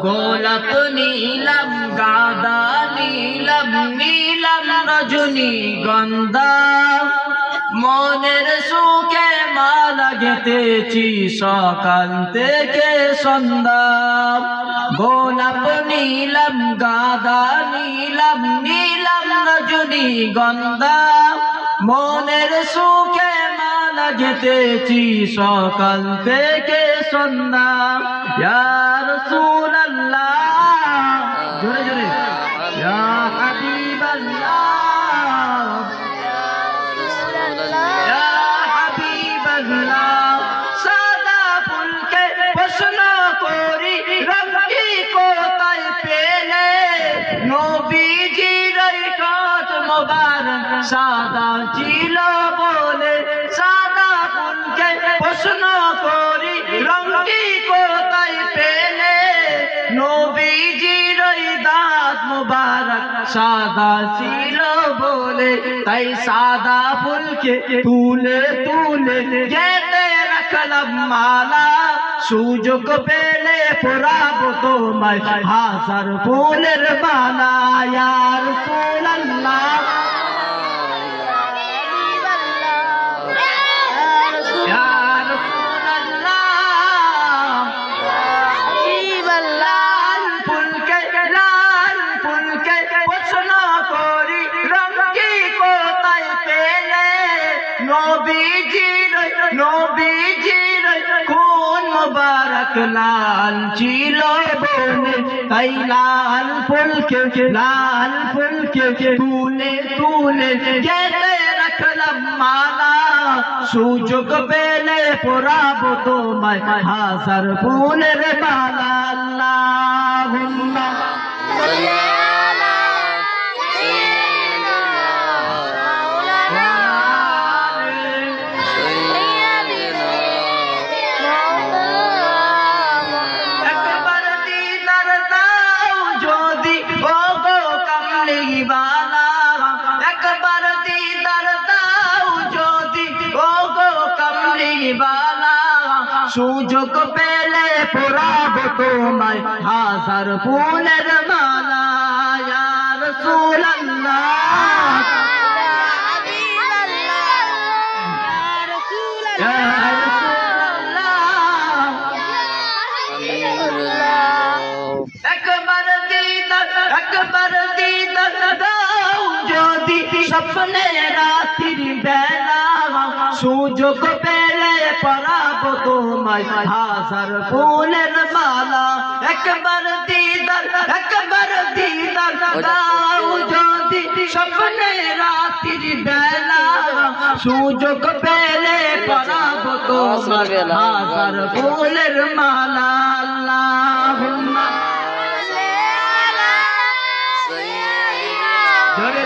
গোলাপ নীলাম গাঁদা নীলাম নীলাম রজনী গন্ধা মনের সুখে মালা গেঁথেছি সকাল থেকে সন্ধ্যা গোলাপ নীলাম গাঁদা নীলাম নীলাম রজনী গন্ধা মনের সুখে মালা গেঁথেছি সকাল থেকে সন্ধ্যা ইয়া রাসূলুল্লাহ জোরে জোরে ইয়া হাবিবাল্লাহ ইয়া হাবিবাল্লাহ সাদা ফুলকে প্রশ্ন করি রঙ কি কোথায় পেলে নবীজির ঠোঁট মোবারক সাদা ছিল বলে সাদা ফুলকে প্রশ্ন করি রঙ কি কোথায় পেলে নবীজির দাঁত মোবারক সাদা ছিল বলে তাই সাদা ফুলকে তুলে তুলে গেঁথে রাখলাম মালা সুযোগ পেলে পরাবো তোমায় হাজার ফুলের মালা ইয়া রাসূলুল্লাহ নবীজির খুন মোবারক লাল ছিল বলে তাই লাল ফুলকে তুলে তুলে গেঁথে রাখলাম মালা সুযোগ পেলে পরাবো তোমায় হাজার ফুলের মালা আল্লাহুম্মা একবার দিদার দাও যদি ও গো কামলিওয়ালা সুযোগ পেলে পরাবো তোমায় হাজার ফুলের মালা ইয়া রাসূলুল্লাহ ইয়া রাসূলুল্লাহ একবার দিদার দাও যদি স্বপ্নে রাত্রির বেলা সুযোগ পেলে পরাবো তোমায় হাজার ফুলের মালা একবার দিদার দাও যদি স্বপ্নে রাত্রির বেলা সুযোগ পেলে পরাবো তোমায় হাজার ফুলের মালা আল্লাহুম্মা জোরে